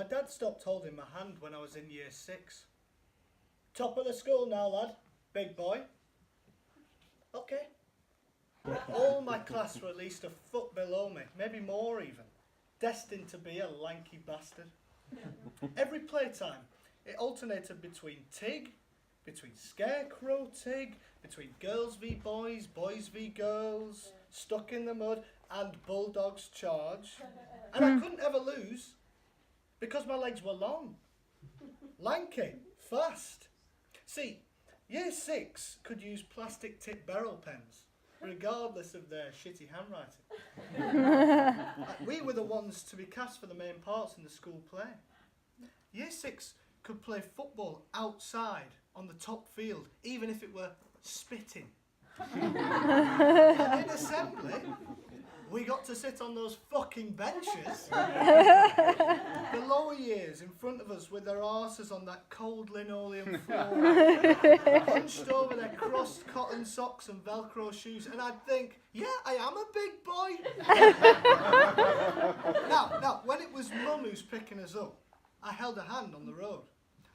My dad stopped holding my hand when I was in year 6. Top of the school now, lad. Big boy. Okay. All my class were at least a foot below me, maybe more even. Destined to be a lanky bastard. Every playtime, it alternated between Tig, between Scarecrow Tig, between girls v boys, boys v girls, Stuck in the Mud, and Bulldogs Charge. And I couldn't ever lose because my legs were long, lanky, fast. See, year 6 could use plastic tip barrel pens, regardless of their shitty handwriting. We were the ones to be cast for the main parts in the school play. Year 6 could play football outside on the top field, even if it were spitting. And in assembly, we got to sit on those fucking benches. The lower years in front of us with their arses on that cold linoleum floor, hunched over their crossed cotton socks and Velcro shoes, and I'd think, yeah, I am a big boy. Now, when it was Mum who's picking us up, I held a hand on the road.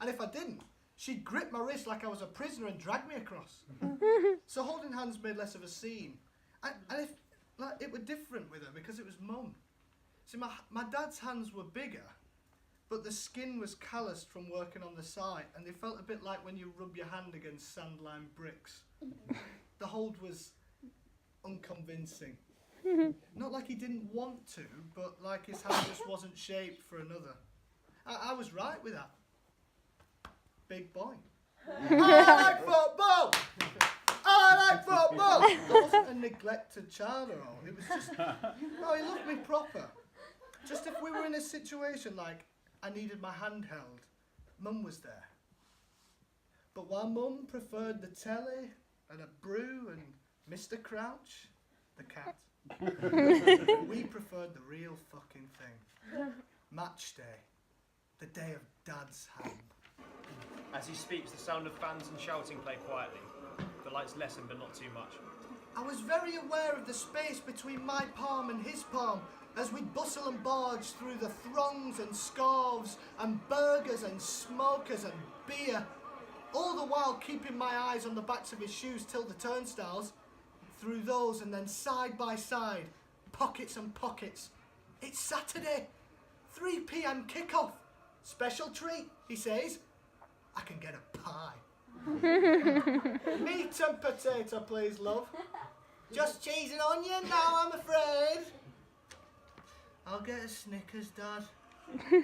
And if I didn't, she'd grip my wrist like I was a prisoner and drag me across. So holding hands made less of a scene. And if like, it were different with her because it was Mum. See, my dad's hands were bigger, but the skin was calloused from working on the site, and they felt a bit like when you rub your hand against sand-lined bricks. The hold was unconvincing. Not like he didn't want to, but like his hand just wasn't shaped for another. I was right with that. Big boy. I like football! I like football! I wasn't a neglected child at all. It was just, no, he loved me proper. Just if we were in a situation like I needed my hand held, Mum was there. But while Mum preferred the telly and a brew and Mr. Crouch, the cat, we preferred the real fucking thing. Match day. The day of Dad's hand. As he speaks, the sound of fans and shouting play quietly. The lights lessen, but not too much. I was very aware of the space between my palm and his palm as we bustle and barge through the throngs and scarves and burgers and smokers and beer, all the while keeping my eyes on the backs of his shoes till the turnstiles, through those and then side by side, pockets and pockets. It's Saturday, 3 p.m. kickoff. Special treat, he says. I can get a pie. Meat and potato, please, love. Just cheese and onion now, I'm afraid. I'll get a Snickers, Dad.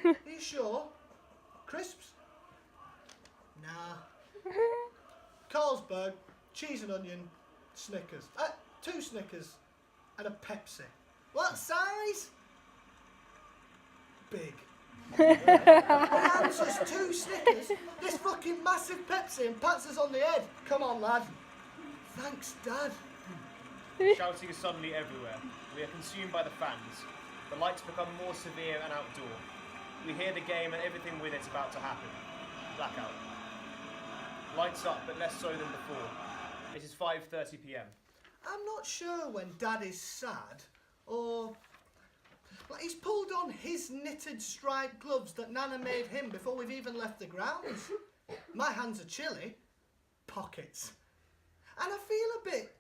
Are you sure? Crisps? Nah. Carlsberg, cheese and onion, Snickers. 2 Snickers and a Pepsi. What size? Big. The answer's 2 Snickers, this fucking massive Pepsi, and pats us on the head. Come on, lad. Thanks, Dad. Shouting is suddenly everywhere. We are consumed by the fans. The lights become more severe and outdoor. We hear the game and everything with it's about to happen. Blackout. Lights up, but less so than before. It is 5:30 p.m. I'm not sure when Dad is sad, or... like he's pulled on his knitted striped gloves that Nana made him before we've even left the grounds. My hands are chilly. Pockets. And I feel a bit...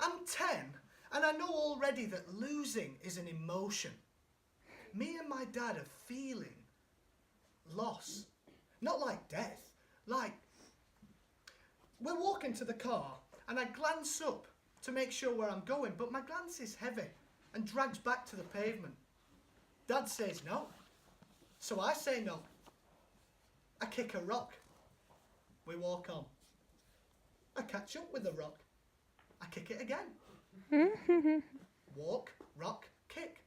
I'm 10, and I know already that losing is an emotion. Me and my dad are feeling loss. Not like death. Like... we're walking to the car, and I glance up to make sure where I'm going, but my glance is heavy and drags back to the pavement. Dad says no, so I say no. I kick a rock. We walk on. I catch up with the rock. I kick it again. Walk, rock, kick.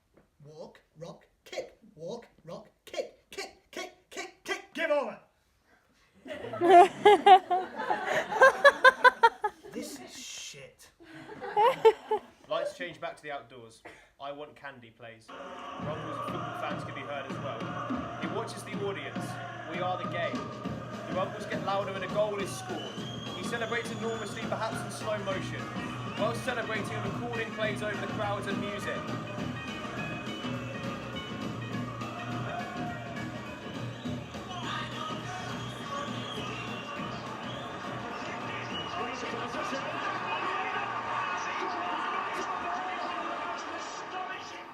Walk, rock, kick. Walk, rock, kick. Kick, kick, kick, kick. Give over! This is shit. Lights change back to the outdoors. I Want Candy plays. Rumbles of football fans can be heard as well. He watches the audience. We are the game. The rumbles get louder and a goal is scored. He celebrates enormously, perhaps in slow motion. While celebrating, a recording plays over the crowds and music.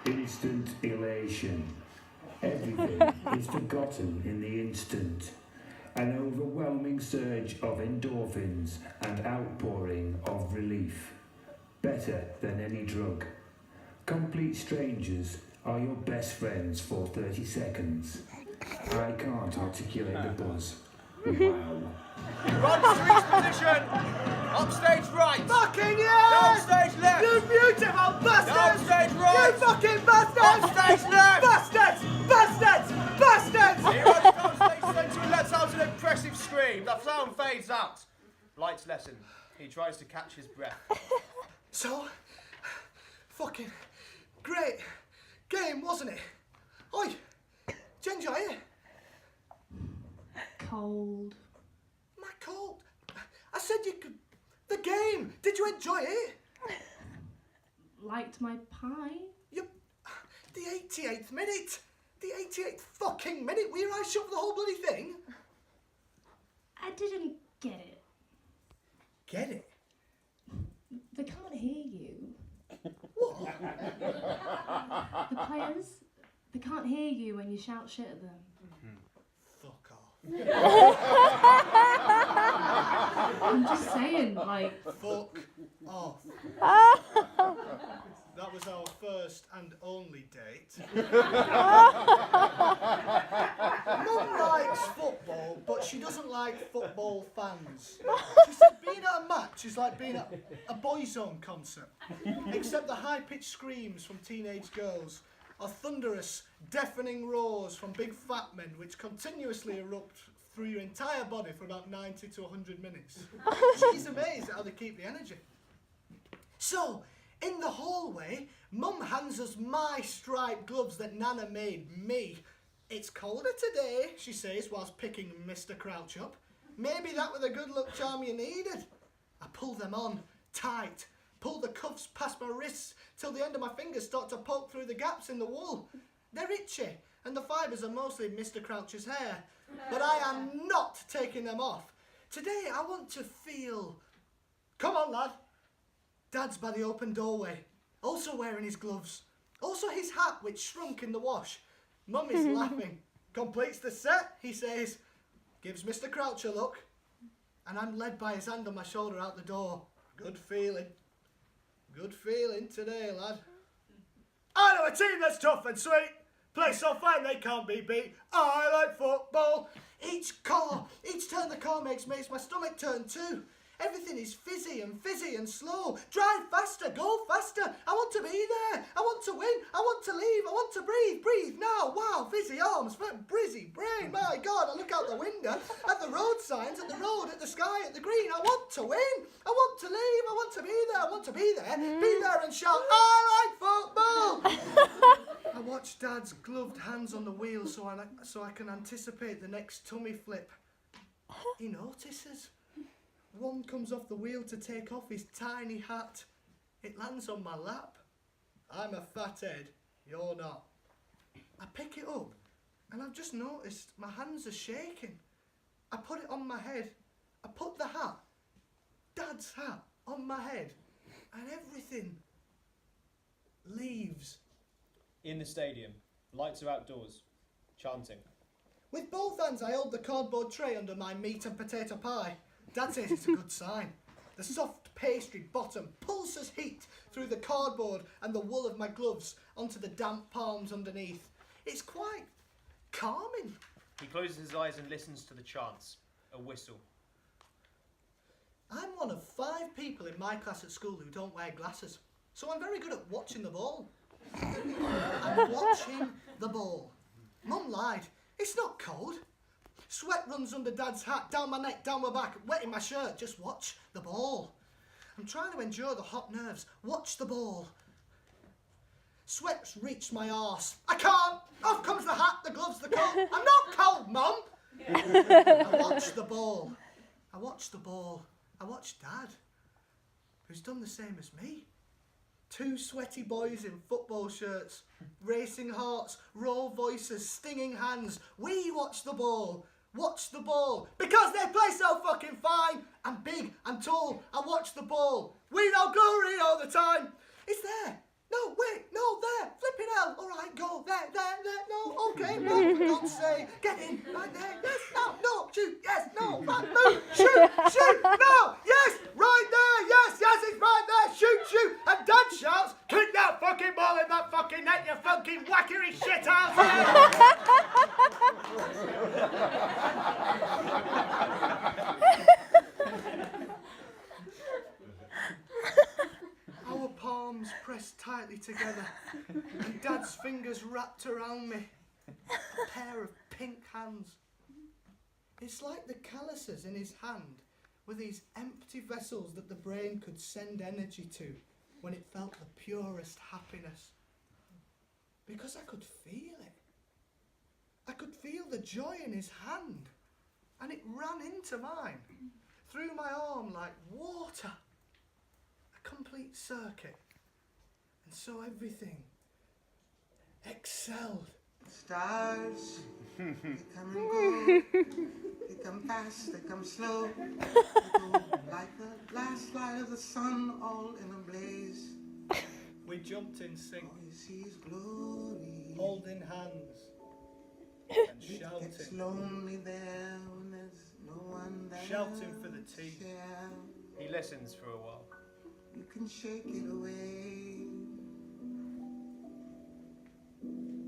Instant elation. Everything is forgotten in the instant. An overwhelming surge of endorphins and outpouring of relief. Better than any drug. Complete strangers are your best friends for 30 seconds. I can't articulate the buzz. Wow. Runs to each position. Upstage right. Fucking yes! Downstage left. You beautiful bastards! Downstage right. You fucking bastards! Upstage left. Bastards! Bastards! Bastards! He runs downstage centre and lets out an impressive scream. The sound fades out. Lights lessen. He tries to catch his breath. So, fucking great game, wasn't it? Oi, did you enjoy it? Cold. My cold. I said you could. The game. Did you enjoy it? Liked my pie. You. The 88th minute. The 88th fucking minute. Were your eyes shut for the whole bloody thing? I didn't get it. Get it? They can't hear you. What? The players, they can't hear you when you shout shit at them. Fuck off. I'm just saying, like... Fuck off. That was our first and only date. Mum likes football, but she doesn't like football fans. She said being at a match is like being at a Boyzone concert, except the high-pitched screams from teenage girls are thunderous, deafening roars from big fat men which continuously erupt through your entire body for about 90 to 100 minutes. She's amazed at how they keep the energy. So, in the hallway, Mum hands us my striped gloves that Nana made me. It's colder today, she says, whilst picking Mr. Crouch up. Maybe that were the good luck charm you needed. I pull them on, tight, pull the cuffs past my wrists till the end of my fingers start to poke through the gaps in the wool. They're itchy, and the fibres are mostly Mr. Crouch's hair. But I am not taking them off. Today I want to feel... Come on, lad. Dad's by the open doorway, also wearing his gloves. Also his hat, which shrunk in the wash. Mum is laughing. Completes the set, he says. Gives Mr. Crouch a look. And I'm led by his hand on my shoulder out the door. Good feeling. Good feeling today, lad. I know a team that's tough and sweet. Play so fine they can't be beat. I like football. Each turn the car makes my stomach turn too. Everything is fizzy and slow. Drive faster, go faster. I want to be there. I want to win. I want to leave. I want to breathe now. Wow, fizzy arms, brizzy brain. My God, I look out the window at the road signs, at the road, at the sky, at the green. I want to win. I want to leave. I want to be there. I want to be there. Be there and shout, I like football. I watch Dad's gloved hands on the wheel so I can anticipate the next tummy flip. He notices. One comes off the wheel to take off his tiny hat. It lands on my lap. I'm a fathead, you're not. I pick it up and I've just noticed my hands are shaking. I put it on my head. I put the hat, Dad's hat, on my head and everything leaves. In the stadium, lights are outdoors, chanting. With both hands I hold the cardboard tray under my meat and potato pie. Dad says it's a good sign. The soft pastry bottom pulses heat through the cardboard and the wool of my gloves onto the damp palms underneath. It's quite calming. He closes his eyes and listens to the chants. A whistle. I'm one of 5 people in my class at school who don't wear glasses, so I'm very good at watching the ball. I'm watching the ball. Mum lied. It's not cold. Sweat runs under Dad's hat, down my neck, down my back, wetting my shirt. Just watch the ball. I'm trying to endure the hot nerves. Watch the ball. Sweat's reached my arse. I can't. Off comes the hat, the gloves, the coat. I'm not cold, Mum. I watch the ball. I watch the ball. I watch Dad, who's done the same as me. 2 sweaty boys in football shirts, racing hearts, raw voices, stinging hands. We watch the ball. watch the ball. Because they play so fucking fine and big and tall. I watch the ball. We know glory all the time. It's there. No, wait, no, there. Flipping hell. All right, go. There. No, okay. No, for God's sake. Get in. Right there. Yes, no, shoot. Yes, no, right, move. Shoot, no. Yes, right there. Yes, it's right there. Shoot. And Dad shouts, kick that fucking ball in that fucking net, you fucking whackery shit out. Our palms pressed tightly together and Dad's fingers wrapped around me. A pair of pink hands. It's like the calluses in his hand were these empty vessels that the brain could send energy to when it felt the purest happiness. Because I could feel it. I could feel the joy in his hand, and it ran into mine, through my arm like water. A complete circuit. And so everything excelled. Stars, they come and go. They come fast, they come slow. They go like the last light of the sun, all in a blaze. We jumped in sync, All you see is glory. holding hands and It gets shouting. lonely there when there's no one there. Shouting for the tea. to share. He listens for a while. You can shake it away.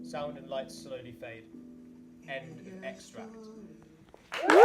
Sound and lights slowly fade. End Hear a extract. story.